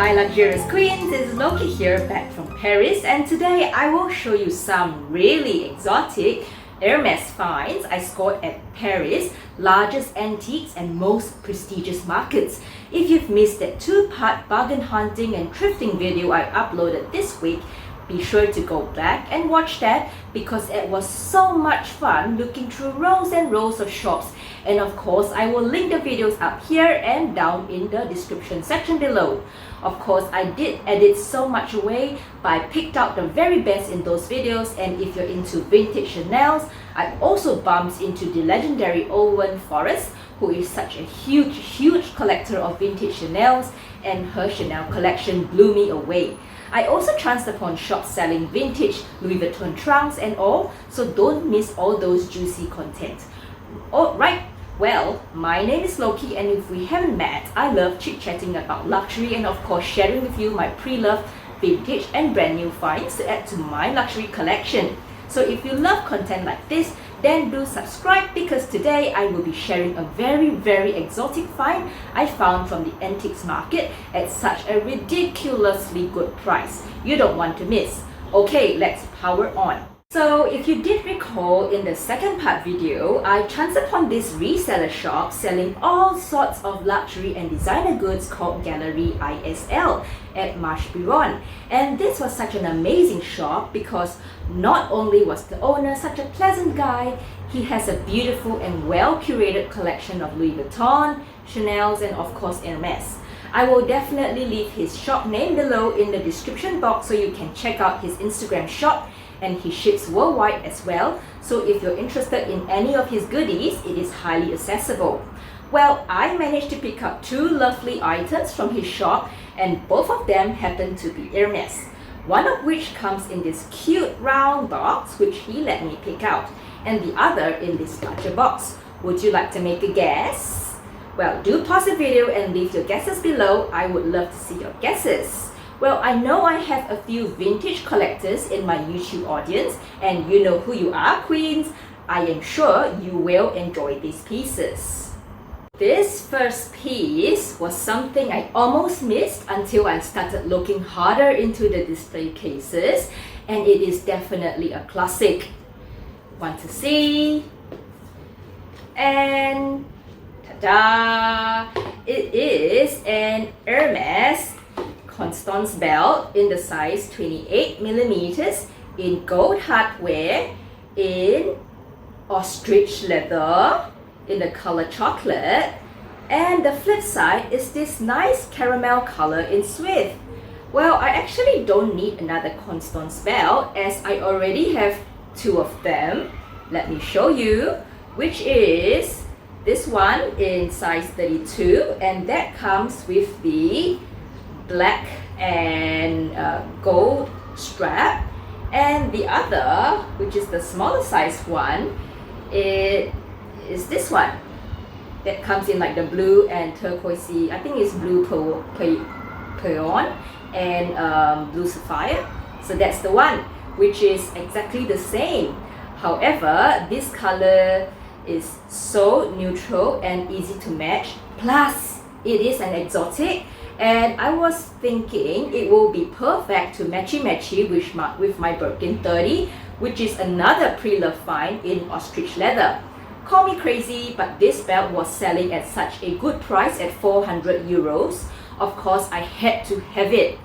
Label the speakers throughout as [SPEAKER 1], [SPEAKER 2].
[SPEAKER 1] Hi luxurious queens, it's Lokie here back from Paris, and today I will show you some really exotic Hermès finds I scored at Paris' largest antiques and most prestigious markets. If you've missed that two-part bargain hunting and thrifting video I uploaded this week, be sure to go back and watch that because it was so much fun looking through rows and rows of shops. And of course, I will link the videos up here and down in the description section below. Of course, I did edit so much away, but I picked out the very best in those videos. And if you're into vintage Chanels, I also bumped into the legendary OLWEN Forrest, who is such a huge collector of vintage Chanels, and her Chanel collection blew me away. I also chanced upon shops selling vintage Louis Vuitton trunks and all, so don't miss all those juicy content. Alright, well, my name is Lokie, and if we haven't met, I love chit-chatting about luxury and of course sharing with you my pre-loved vintage and brand new finds to add to my luxury collection. So if you love content like this, then do subscribe because today I will be sharing a very exotic find I found from the antiques market at such a ridiculously good price. You don't want to miss. Okay, let's power on. So if you did recall in the second part video, I chanced upon this reseller shop selling all sorts of luxury and designer goods called Galerie ISL at Marche Biron. And this was such an amazing shop because not only was the owner such a pleasant guy, he has a beautiful and well-curated collection of Louis Vuitton, Chanel's, and of course Hermès. I will definitely leave his shop name below in the description box so you can check out his Instagram shop, and he ships worldwide as well, so if you're interested in any of his goodies, it is highly accessible. Well, I managed to pick up two lovely items from his shop, and both of them happen to be Hermès. One of which comes in this cute round box, which he let me pick out, and the other in this larger box. Would you like to make a guess? Well, do pause the video and leave your guesses below. I would love to see your guesses. Well, I know I have a few vintage collectors in my YouTube audience, and you know who you are, queens. I am sure you will enjoy these pieces. This first piece was something I almost missed until I started looking harder into the display cases, and it is definitely a classic. Want to see? And ta-da! It is an Hermès Constance belt in the size 28mm in gold hardware in ostrich leather in the color chocolate, and the flip side is this nice caramel color in swift. Well, I actually don't need another Constance belt as I already have two of them. Let me show you, which is this one in size 32, and that comes with the black and gold strap, and the other, which is the smaller size one, it is this one that comes in like the blue and turquoisey, I think it's blue peon and blue sapphire. So that's the one, which is exactly the same. However, this color is so neutral and easy to match, plus it is an exotic. And I was thinking it will be perfect to matchy with my Birkin 30, which is another pre-loved find in ostrich leather. Call me crazy, but this belt was selling at such a good price at 400 euros. Of course, I had to have it.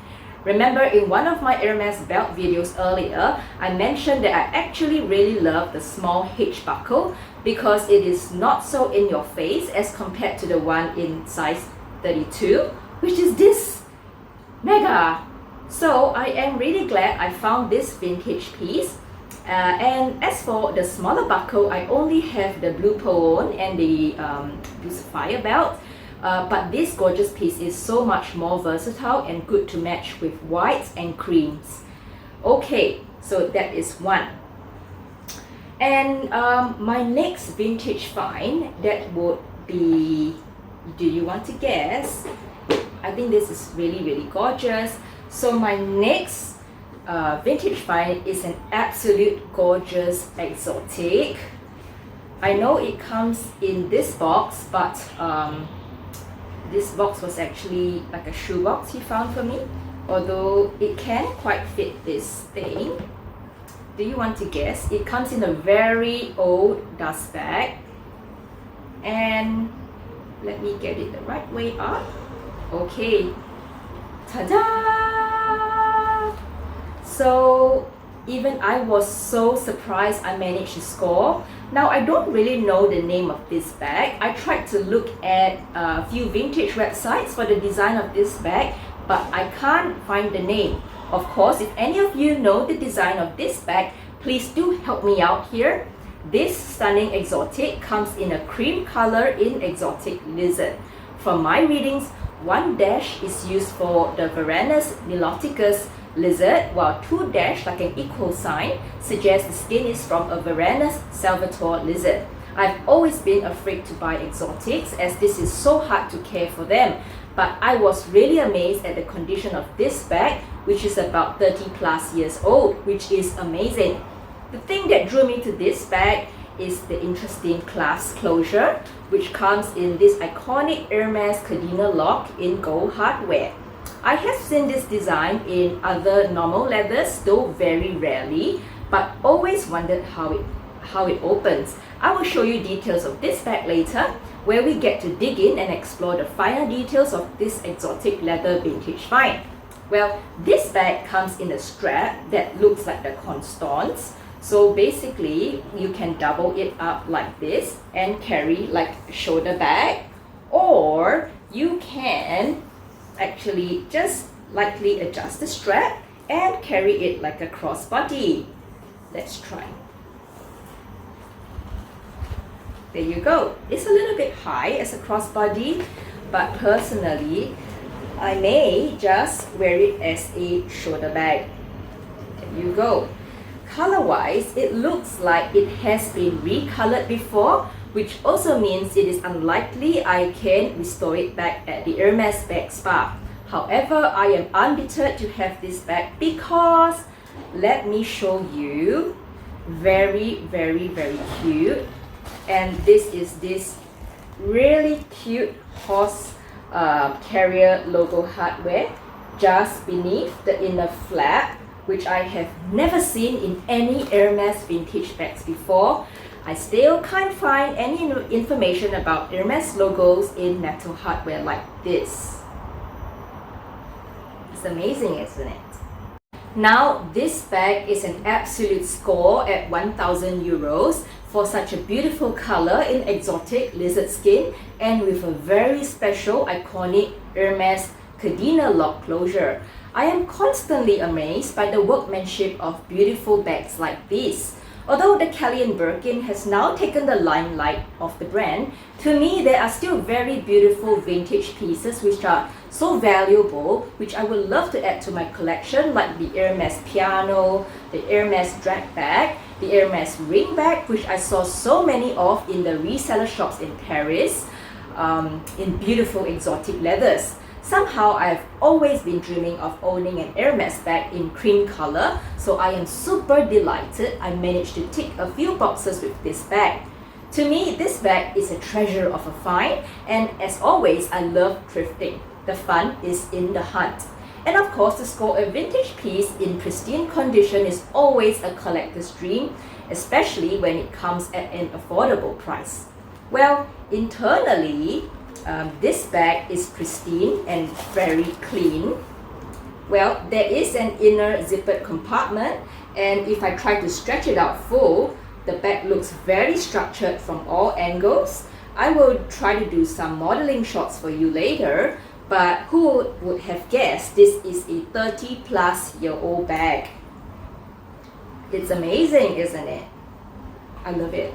[SPEAKER 1] Remember in one of my Hermès belt videos earlier, I mentioned that I actually really love the small H buckle because it is not so in your face as compared to the one in size 32. Which is this mega. So I am really glad I found this vintage piece. And as for the smaller buckle, I only have the blue pearl and the blue sapphire belt. But this gorgeous piece is so much more versatile and good to match with whites and creams. Okay, so that is one. And my next vintage find, that would be, do you want to guess? I think this is really gorgeous. So my next vintage find is an absolute gorgeous exotic. I know it comes in this box, but this box was actually like a shoebox he found for me, although it can't quite fit this thing. Do you want to guess? It comes in a very old dust bag, and let me get it the right way up. Okay, ta-da! So even I was so surprised I managed to score. Now I don't really know the name of this bag. I tried to look at a few vintage websites for the design of this bag, but I can't find the name. Of course, if any of you know the design of this bag, please do help me out here. This stunning exotic comes in a cream color in exotic lizard. From my readings, one dash is used for the Varanus niloticus lizard, while two dash, like an equal sign, suggests the skin is from a Varanus salvator lizard. I've always been afraid to buy exotics as this is so hard to care for them, but I was really amazed at the condition of this bag, which is about 30 plus years old, which is amazing. The thing that drew me to this bag is the interesting clasp closure, which comes in this iconic Hermes Cadena lock in gold hardware. I have seen this design in other normal leathers, though very rarely, but always wondered how it opens. I will show you details of this bag later, where we get to dig in and explore the finer details of this exotic leather vintage find. Well, this bag comes in a strap that looks like the Constance. So basically, you can double it up like this and carry like a shoulder bag, or you can actually just lightly adjust the strap and carry it like a crossbody. Let's try. There you go. It's a little bit high as a crossbody, but personally, I may just wear it as a shoulder bag. There you go. Color-wise, it looks like it has been recolored before, which also means it is unlikely I can restore it back at the Hermes bag spa. However, I am undeterred to have this bag because, let me show you, very, very, very cute. And this is this really cute horse carrier logo hardware just beneath the inner flap, which I have never seen in any Hermes vintage bags before. I still can't find any information about Hermes logos in metal hardware like this. It's amazing, isn't it? Now, this bag is an absolute score at 1,000 euros for such a beautiful color in exotic lizard skin and with a very special iconic Hermes Cadena lock closure. I am constantly amazed by the workmanship of beautiful bags like this. Although the Kelly & Birkin has now taken the limelight of the brand, to me there are still very beautiful vintage pieces which are so valuable, which I would love to add to my collection, like the Hermes piano, the Hermes drag bag, the Hermes ring bag, which I saw so many of in the reseller shops in Paris, in beautiful exotic leathers. Somehow I've always been dreaming of owning an Hermes bag in cream color, so I am super delighted I managed to tick a few boxes with this bag. To me, this bag is a treasure of a find, and as always, I love thrifting. The fun is in the hunt. And of course, to score a vintage piece in pristine condition is always a collector's dream, especially when it comes at an affordable price. Well, internally, this bag is pristine and very clean. Well, there is an inner zippered compartment, and if I try to stretch it out full, the bag looks very structured from all angles. I will try to do some modeling shots for you later, but who would have guessed this is a 30-plus-year-old bag? It's amazing, isn't it? I love it.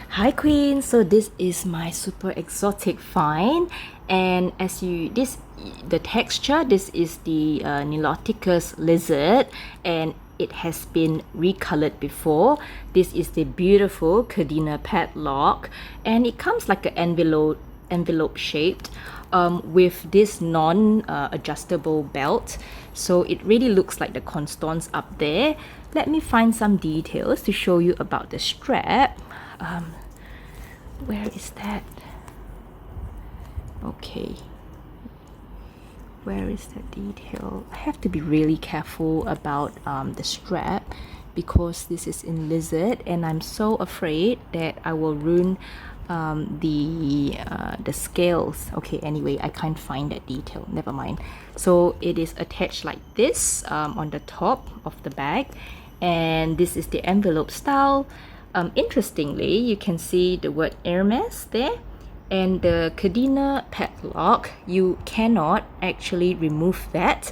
[SPEAKER 1] Hi Queen, so this is my super exotic find, and as the texture, this is the Niloticus lizard, and it has been recolored before. This is the beautiful Cadena padlock, and it comes like an envelope shaped with this non-adjustable belt, so it really looks like the Constance up there. Let me find some details to show you about the strap. Where is that? Okay, where is the detail? I have to be really careful about the strap because this is in lizard, and I'm so afraid that I will ruin the scales. Okay, anyway, I can't find that detail, never mind. So it is attached like this on the top of the bag, and this is the envelope style. Interestingly, you can see the word Hermès there, and the Cadena padlock, you cannot actually remove that,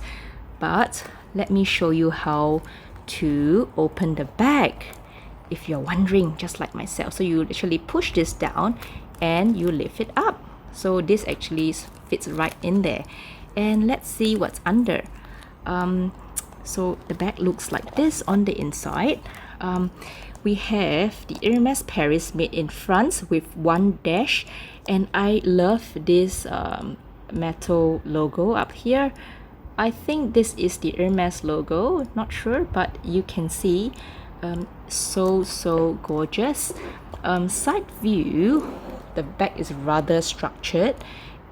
[SPEAKER 1] but let me show you how to open the bag if you're wondering, just like myself. So you actually push this down and you lift it up, so this actually fits right in there. And let's see what's under. So the bag looks like this on the inside. We have the Hermès Paris made in France with one dash, and I love this metal logo up here. I think this is the Hermès logo, not sure, but you can see so gorgeous. Side view, the back is rather structured,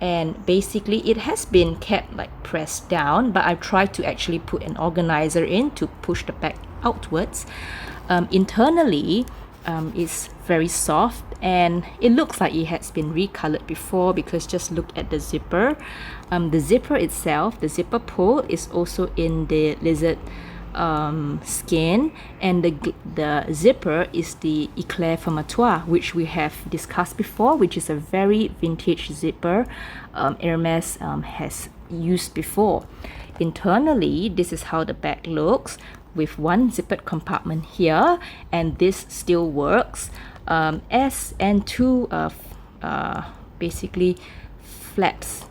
[SPEAKER 1] and basically it has been kept like pressed down, but I tried to actually put an organizer in to push the back outwards. Internally, it's very soft, and it looks like it has been recolored before because just look at the zipper. The zipper itself, the zipper pull, is also in the lizard skin, and the zipper is the Eclair Fermatoire, which we have discussed before, which is a very vintage zipper Hermès has used before. Internally, this is how the bag looks, with one zippered compartment here, and this still works, and two basically flaps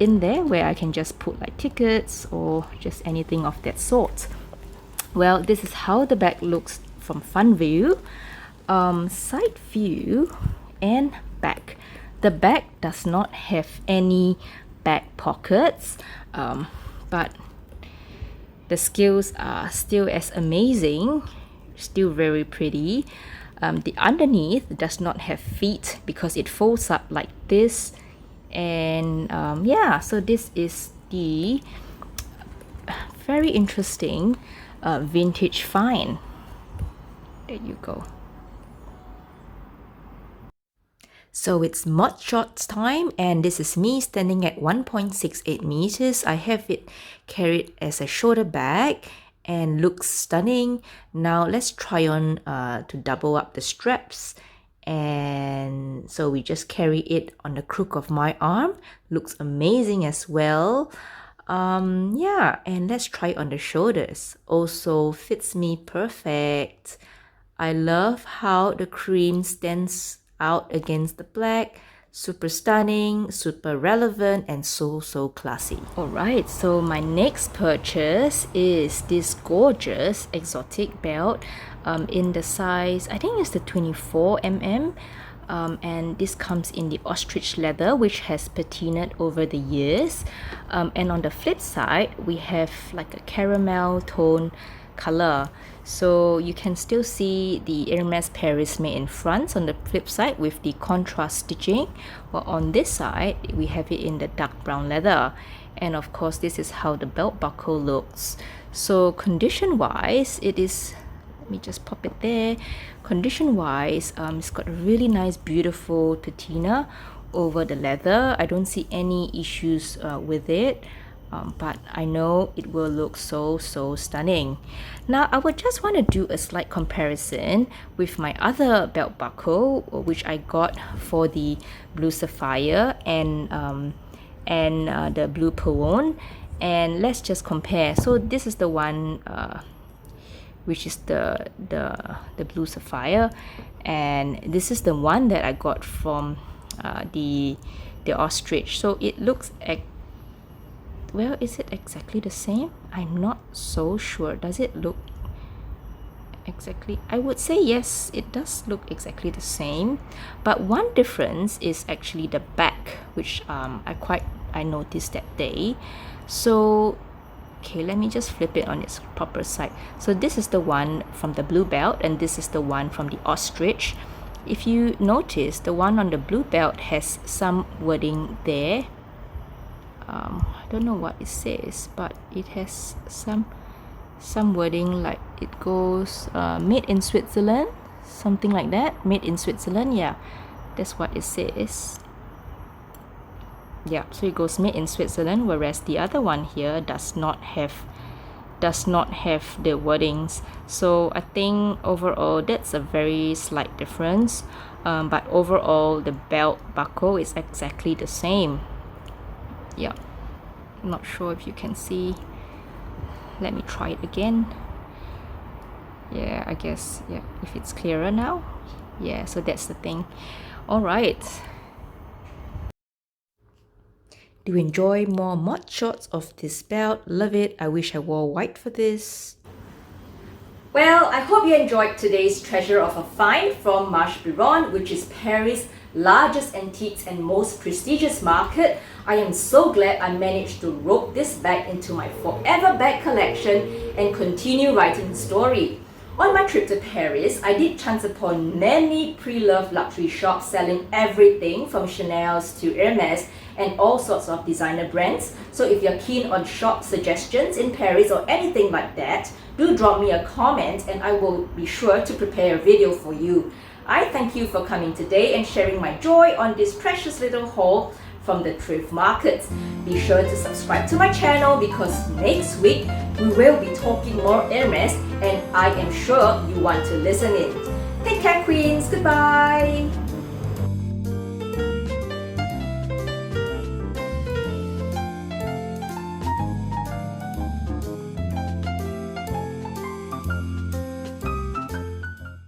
[SPEAKER 1] in there where I can just put like tickets or just anything of that sort. Well, this is how the bag looks from front view, side view, and back. The bag does not have any back pockets, but the scales are still as amazing, still very pretty. The underneath does not have feet because it folds up like this, and yeah, so this is the very interesting vintage find. There you go. So it's mod shots time, and this is me standing at 1.68 meters. I have it carried as a shoulder bag and looks stunning. Now let's try on to double up the straps. And so we just carry it on the crook of my arm. Looks amazing as well. Yeah, and let's try on the shoulders. Also fits me perfect. I love how the cream stands out against the black. Super stunning, super relevant, and so classy. Alright, so my next purchase is this gorgeous exotic belt in the size, I think it's the 24mm, and this comes in the ostrich leather, which has patinaed over the years, and on the flip side we have like a caramel tone color, so you can still see the Hermès Paris made in France on the flip side with the contrast stitching, while on this side we have it in the dark brown leather. And of course, this is how the belt buckle looks. So condition wise, it is, let me just pop it there. Condition wise, it's got a really nice beautiful patina over the leather. I don't see any issues with it. But I know it will look so stunning. Now I would just want to do a slight comparison with my other belt buckle, which I got for the blue sapphire and the blue pavone, and let's just compare. So this is the one which is the blue sapphire, and this is the one that I got from the ostrich. So it looks well, is it exactly the same? I'm not so sure. Does it look exactly? I would say yes, it does look exactly the same, but one difference is actually the back, which I noticed that day. So okay, let me just flip it on its proper side. So this is the one from the blue belt, and this is the one from the ostrich. if you notice, the one on the blue belt has some wording there. I don't know what it says, but it has some wording, like it goes made in Switzerland, something like that. Made in Switzerland, yeah, that's what it says. Yeah, so it goes made in Switzerland, whereas the other one here does not have the wordings. So I think overall that's a very slight difference, but overall the belt buckle is exactly the same. Yeah, not sure if you can see. Let me try it again. Yeah, I guess, yeah, if it's clearer now. Yeah, so that's the thing. All right, do you enjoy more mod shots of this belt? Love it. I wish I wore white for this. Well, I hope you enjoyed today's treasure of a find from Marche Biron, which is Paris' largest antiques and most prestigious market. I am so glad I managed to rope this bag into my forever bag collection and continue writing the story. On my trip to Paris, I did chance upon many pre-loved luxury shops selling everything from Chanel's to Hermès and all sorts of designer brands. So if you're keen on shop suggestions in Paris or anything like that, do drop me a comment and I will be sure to prepare a video for you. I thank you for coming today and sharing my joy on this precious little haul from the thrift market. Be sure to subscribe to my channel because next week we will be talking more Hermes and I am sure you want to listen in. Take care, Queens. Goodbye.